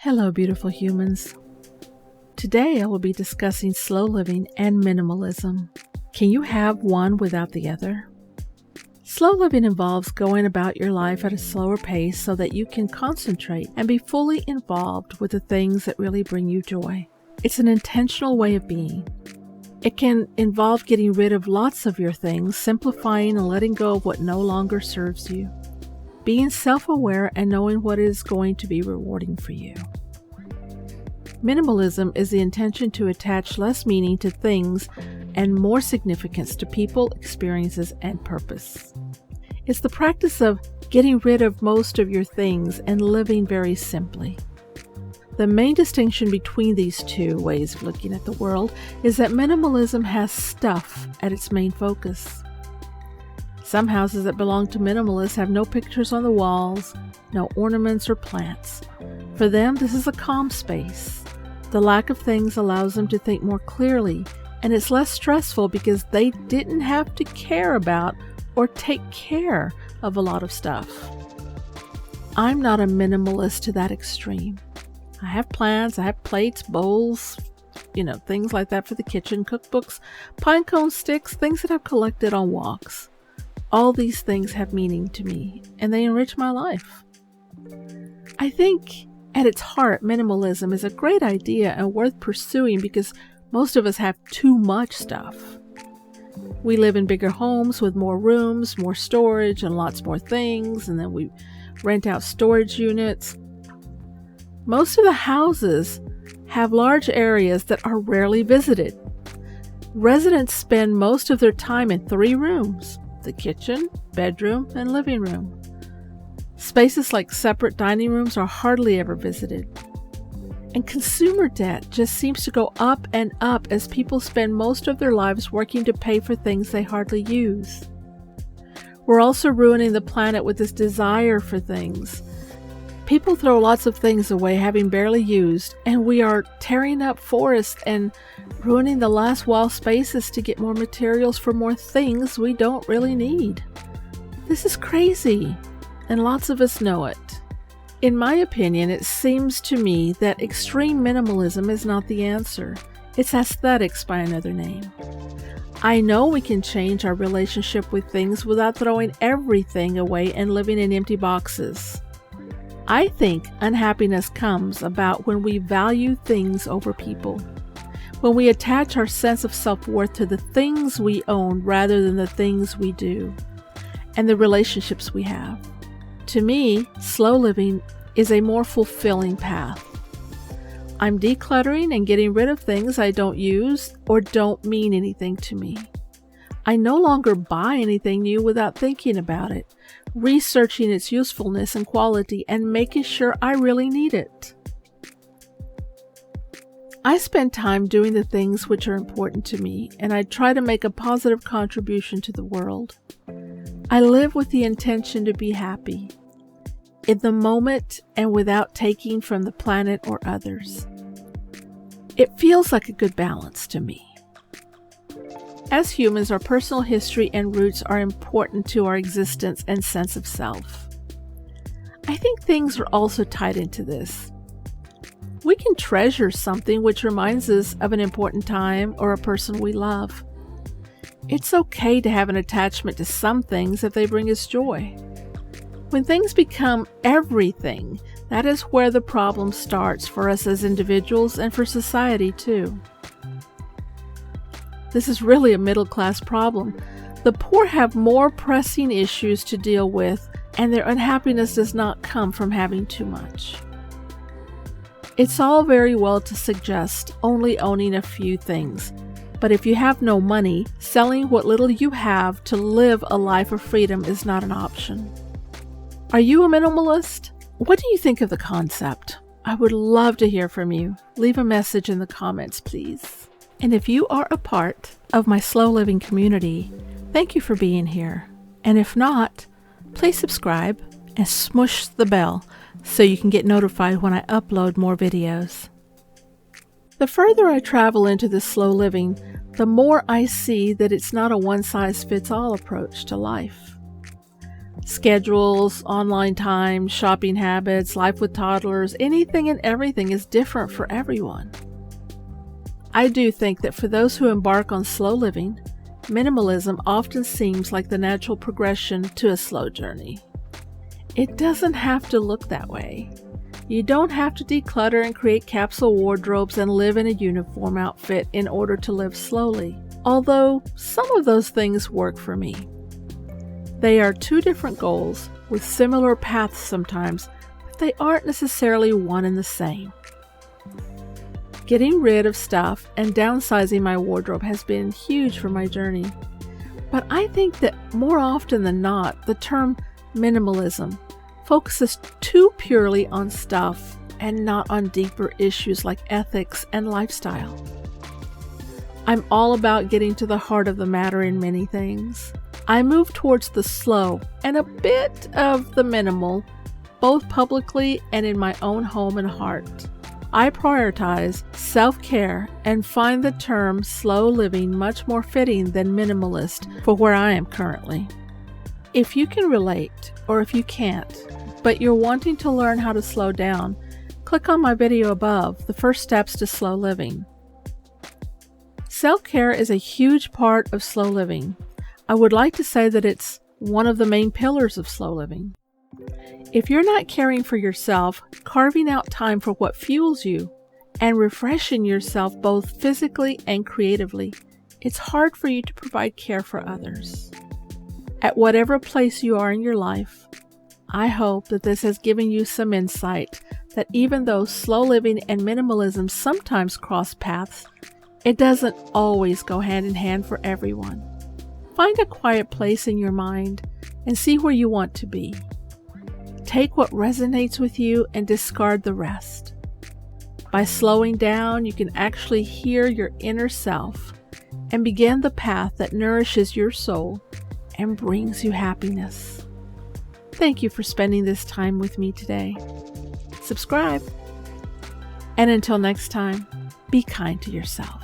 Hello, beautiful humans. Today I will be discussing slow living and minimalism. Can you have one without the other? Slow living involves going about your life at a slower pace so that you can concentrate and be fully involved with the things that really bring you joy. It's an intentional way of being. It can involve getting rid of lots of your things, simplifying and letting go of what no longer serves you. Being self-aware and knowing what is going to be rewarding for you. Minimalism is the intention to attach less meaning to things and more significance to people, experiences, and purpose. It's the practice of getting rid of most of your things and living very simply. The main distinction between these two ways of looking at the world is that minimalism has stuff at its main focus. Some houses that belong to minimalists have no pictures on the walls, no ornaments or plants. For them, this is a calm space. The lack of things allows them to think more clearly, and it's less stressful because they didn't have to care about or take care of a lot of stuff. I'm not a minimalist to that extreme. I have plants, I have plates, bowls, things like that for the kitchen, cookbooks, pine cone sticks, things that I've collected on walks. All these things have meaning to me, and they enrich my life. I think at its heart, minimalism is a great idea and worth pursuing because most of us have too much stuff. We live in bigger homes with more rooms, more storage, and lots more things, and then we rent out storage units. Most of the houses have large areas that are rarely visited. Residents spend most of their time in 3 rooms: the kitchen, bedroom, and living room. Spaces like separate dining rooms are hardly ever visited. And consumer debt just seems to go up and up as people spend most of their lives working to pay for things they hardly use. We're also ruining the planet with this desire for things. People throw lots of things away having barely used, and we are tearing up forests and ruining the last wild spaces to get more materials for more things we don't really need. This is crazy, and lots of us know it. In my opinion, it seems to me that extreme minimalism is not the answer. It's aesthetics by another name. I know we can change our relationship with things without throwing everything away and living in empty boxes. I think unhappiness comes about when we value things over people, when we attach our sense of self-worth to the things we own rather than the things we do, and the relationships we have. To me, slow living is a more fulfilling path. I'm decluttering and getting rid of things I don't use or don't mean anything to me. I no longer buy anything new without thinking about it, researching its usefulness and quality, and making sure I really need it. I spend time doing the things which are important to me, and I try to make a positive contribution to the world. I live with the intention to be happy, in the moment and without taking from the planet or others. It feels like a good balance to me. As humans, our personal history and roots are important to our existence and sense of self. I think things are also tied into this. We can treasure something which reminds us of an important time or a person we love. It's okay to have an attachment to some things if they bring us joy. When things become everything, that is where the problem starts for us as individuals and for society too. This is really a middle-class problem. The poor have more pressing issues to deal with, and their unhappiness does not come from having too much. It's all very well to suggest only owning a few things, but if you have no money, selling what little you have to live a life of freedom is not an option. Are you a minimalist? What do you think of the concept? I would love to hear from you. Leave a message in the comments, please. And if you are a part of my slow living community, thank you for being here. And if not, please subscribe and smush the bell so you can get notified when I upload more videos. The further I travel into this slow living, the more I see that it's not a one-size-fits-all approach to life. Schedules, online time, shopping habits, life with toddlers, anything and everything is different for everyone. I do think that for those who embark on slow living, minimalism often seems like the natural progression to a slow journey. It doesn't have to look that way. You don't have to declutter and create capsule wardrobes and live in a uniform outfit in order to live slowly, although some of those things work for me. They are two different goals with similar paths sometimes, but they aren't necessarily one and the same. Getting rid of stuff and downsizing my wardrobe has been huge for my journey, but I think that more often than not, the term minimalism focuses too purely on stuff and not on deeper issues like ethics and lifestyle. I'm all about getting to the heart of the matter in many things. I move towards the slow and a bit of the minimal, both publicly and in my own home and heart. I prioritize self-care and find the term slow living much more fitting than minimalist for where I am currently. If you can relate, or if you can't, but you're wanting to learn how to slow down, click on my video above, The First Steps to Slow Living. Self-care is a huge part of slow living. I would like to say that it's one of the main pillars of slow living. If you're not caring for yourself, carving out time for what fuels you, and refreshing yourself both physically and creatively, it's hard for you to provide care for others. At whatever place you are in your life, I hope that this has given you some insight that even though slow living and minimalism sometimes cross paths, it doesn't always go hand in hand for everyone. Find a quiet place in your mind and see where you want to be. Take what resonates with you and discard the rest. By slowing down, you can actually hear your inner self and begin the path that nourishes your soul and brings you happiness. Thank you for spending this time with me today. Subscribe. And until next time, be kind to yourself.